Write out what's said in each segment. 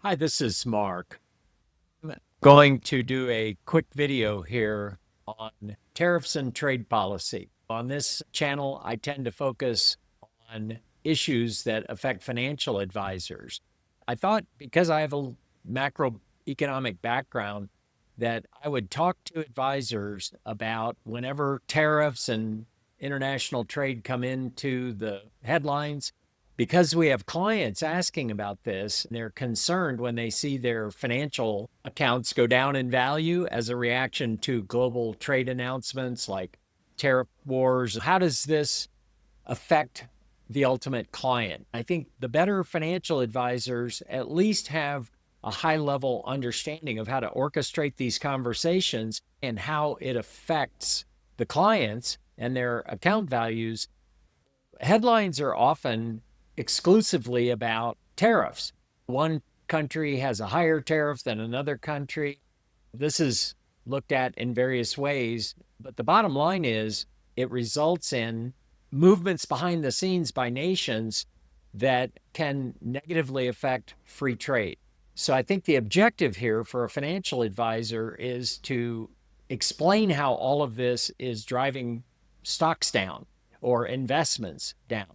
Hi, this is Mark. I'm going to do a quick video here on tariffs and trade policy. On this channel, I tend to focus on issues that affect financial advisors. I thought because I have a macroeconomic background that I would talk to advisors about whenever tariffs and international trade come into the headlines, because we have clients asking about this. They're concerned when they see their financial accounts go down in value as a reaction to global trade announcements like tariff wars. How does this affect the ultimate client? I think the better financial advisors at least have a high level understanding of how to orchestrate these conversations and how it affects the clients and their account values. Headlines are often exclusively about tariffs. One country has a higher tariff than another country. This is looked at in various ways, but the bottom line is it results in movements behind the scenes by nations that can negatively affect free trade. So I think the objective here for a financial advisor is to explain how all of this is driving stocks down or investments down.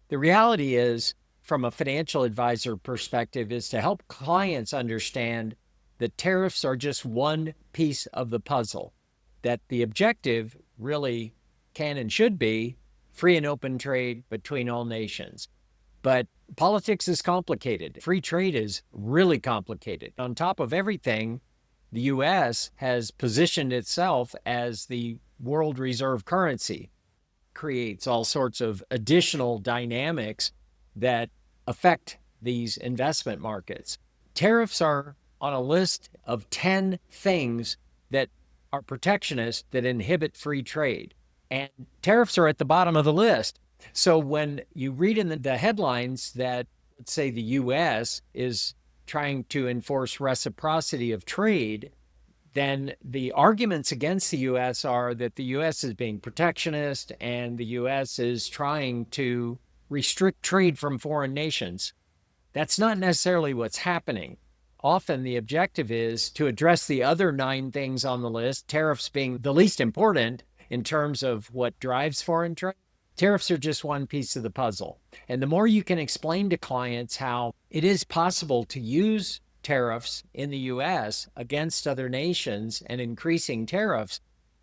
The reality is, from a financial advisor perspective, is to help clients understand that tariffs are just one piece of the puzzle, that the objective really can and should be free and open trade between all nations. But politics is complicated. Free trade is really complicated. On top of everything, the U.S. has positioned itself as the world reserve currency. Creates all sorts of additional dynamics that affect these investment markets. Tariffs are on a list of 10 things that are protectionist that inhibit free trade. And tariffs are at the bottom of the list. So when you read in the headlines that, let's say, the U.S. is trying to enforce reciprocity of trade, then the arguments against the U.S. are that the U.S. is being protectionist and the U.S. is trying to restrict trade from foreign nations. That's not necessarily what's happening. Often the objective is to address the other 9 things on the list, tariffs being the least important in terms of what drives foreign trade. Tariffs are just one piece of the puzzle. And the more you can explain to clients how it is possible to use tariffs in the U.S. against other nations and increasing tariffs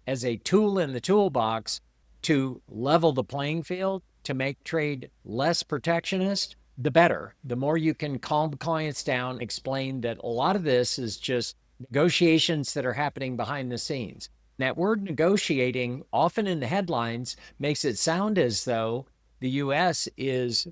as a tool in the toolbox to level the playing field, to make trade less protectionist, the better. The more you can calm clients down, explain that a lot of this is just negotiations that are happening behind the scenes. That word negotiating, often in the headlines, makes it sound as though the U.S. is,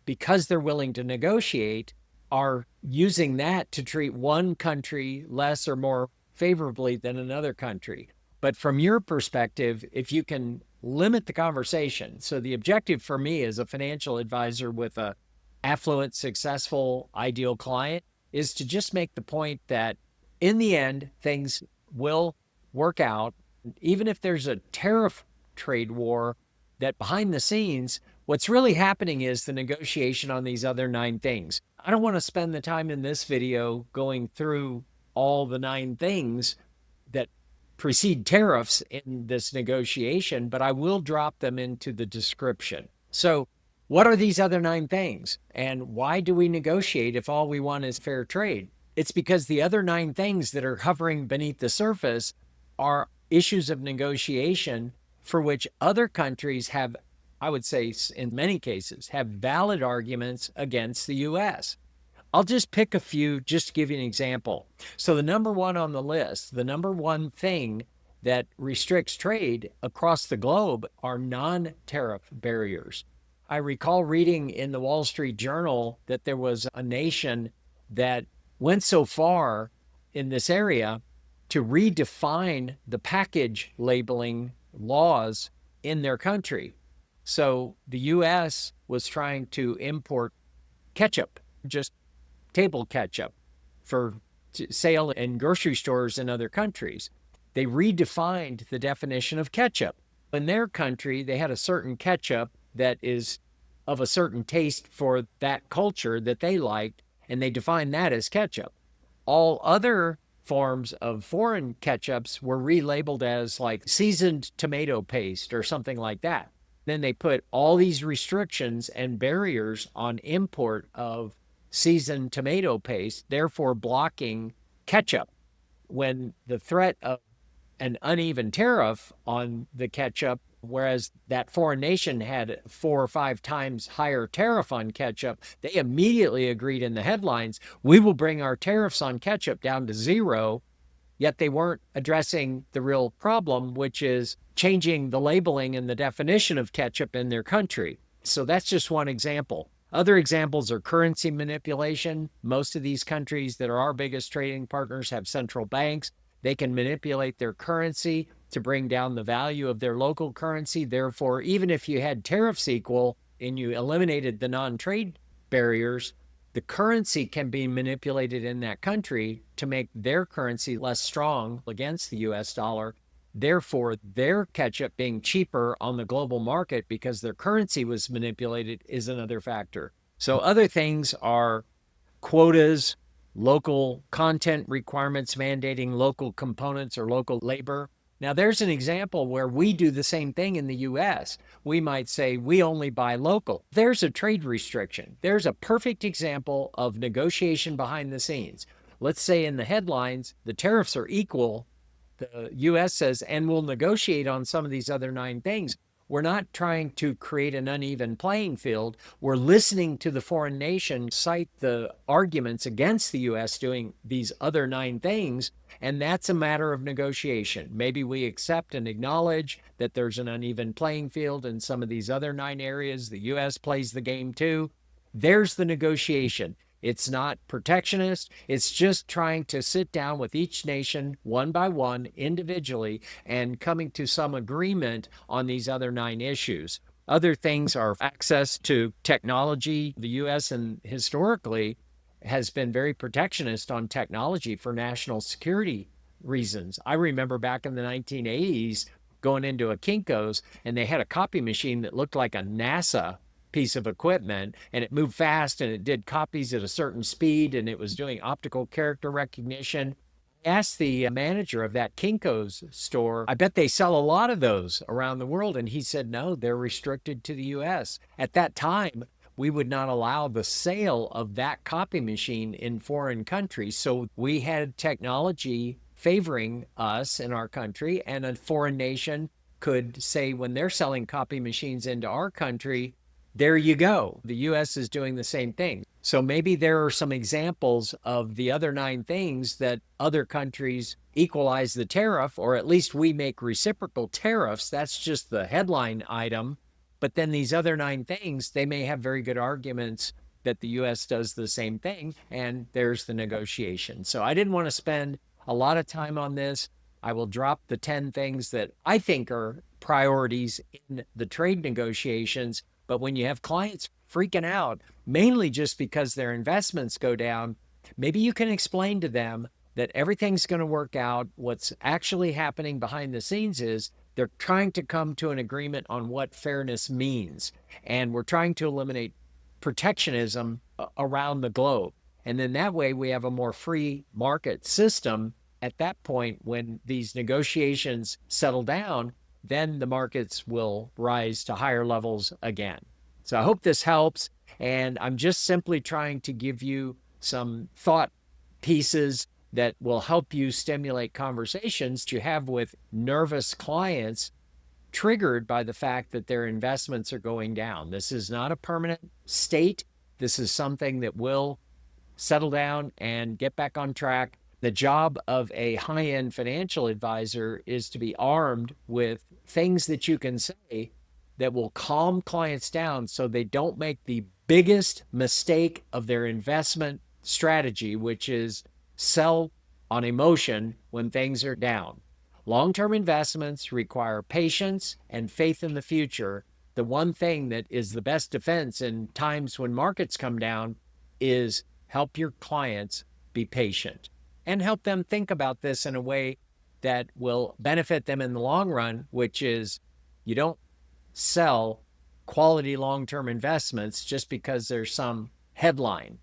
because they're willing to negotiate, are using that to treat one country less or more favorably than another country. But from your perspective, if you can limit the conversation, so the objective for me as a financial advisor with a affluent, successful, ideal client is to just make the point that in the end, things will work out. Even if there's a tariff trade war, that behind the scenes, what's really happening is the negotiation on these other 9 things. I don't want to spend the time in this video going through all the 9 things that precede tariffs in this negotiation, but I will drop them into the description. So what are these other 9 things? And why do we negotiate if all we want is fair trade? It's because the other 9 things that are hovering beneath the surface are issues of negotiation for which other countries have, I would say in many cases, have valid arguments against the U.S. I'll just pick a few just to give you an example. So the number 1 on the list, the number 1 thing that restricts trade across the globe are non-tariff barriers. I recall reading in the Wall Street Journal that there was a nation that went so far in this area to redefine the package labeling laws in their country. So the U.S. was trying to import ketchup, just table ketchup, for sale in grocery stores in other countries. They redefined the definition of ketchup. In their country, they had a certain ketchup that is of a certain taste for that culture that they liked, and they defined that as ketchup. All other forms of foreign ketchups were relabeled as like seasoned tomato paste or something like that. Then they put all these restrictions and barriers on import of seasoned tomato paste, therefore blocking ketchup, when the threat of an uneven tariff on the ketchup, whereas that foreign nation had 4 or 5 times higher tariff on ketchup, they immediately agreed in the headlines, we will bring our tariffs on ketchup down to zero. Yet they weren't addressing the real problem, which is changing the labeling and the definition of ketchup in their country. So that's just one example. Other examples are currency manipulation. Most of these countries that are our biggest trading partners have central banks. They can manipulate their currency to bring down the value of their local currency. Therefore, even if you had tariffs equal and you eliminated the non-trade barriers, the currency can be manipulated in that country to make their currency less strong against the US dollar. Therefore, their ketchup being cheaper on the global market because their currency was manipulated is another factor. So other things are quotas, local content requirements mandating local components or local labor. Now, there's an example where we do the same thing in the US. We might say we only buy local. There's a trade restriction. There's a perfect example of negotiation behind the scenes. Let's say in the headlines, the tariffs are equal. The US says, and we'll negotiate on some of these other 9 things. We're not trying to create an uneven playing field. We're listening to the foreign nation cite the arguments against the US doing these other 9 things, and that's a matter of negotiation. Maybe we accept and acknowledge that there's an uneven playing field in some of these other 9 areas. The US plays the game too. There's the negotiation. It's not protectionist. It's just trying to sit down with each nation one by one individually and coming to some agreement on these other 9 issues. Other things are access to technology. The U.S. and historically has been very protectionist on technology for national security reasons. I remember back in the 1980s going into a Kinko's and they had a copy machine that looked like a NASA piece of equipment, and it moved fast and it did copies at a certain speed and it was doing optical character recognition. I asked the manager of that Kinko's store, I bet they sell a lot of those around the world. And he said, no, they're restricted to the US. At that time, we would not allow the sale of that copy machine in foreign countries. So we had technology favoring us in our country, and a foreign nation could say when they're selling copy machines into our country, there you go. The US is doing the same thing. So maybe there are some examples of the other 9 things that other countries equalize the tariff, or at least we make reciprocal tariffs. That's just the headline item. But then these other 9 things, they may have very good arguments that the US does the same thing, and there's the negotiation. So I didn't want to spend a lot of time on this. I will drop the 10 things that I think are priorities in the trade negotiations. But when you have clients freaking out, mainly just because their investments go down, maybe you can explain to them that everything's going to work out. What's actually happening behind the scenes is they're trying to come to an agreement on what fairness means. And we're trying to eliminate protectionism around the globe. And then that way we have a more free market system. At that point, when these negotiations settle down, then the markets will rise to higher levels again. So I hope this helps. And I'm just simply trying to give you some thought pieces that will help you stimulate conversations you have with nervous clients triggered by the fact that their investments are going down. This is not a permanent state. This is something that will settle down and get back on track. The job of a high-end financial advisor is to be armed with things that you can say that will calm clients down so they don't make the biggest mistake of their investment strategy, which is sell on emotion when things are down. Long-term investments require patience and faith in the future. The one thing that is the best defense in times when markets come down is help your clients be patient and help them think about this in a way that will benefit them in the long run, which is you don't sell quality long-term investments just because there's some headline.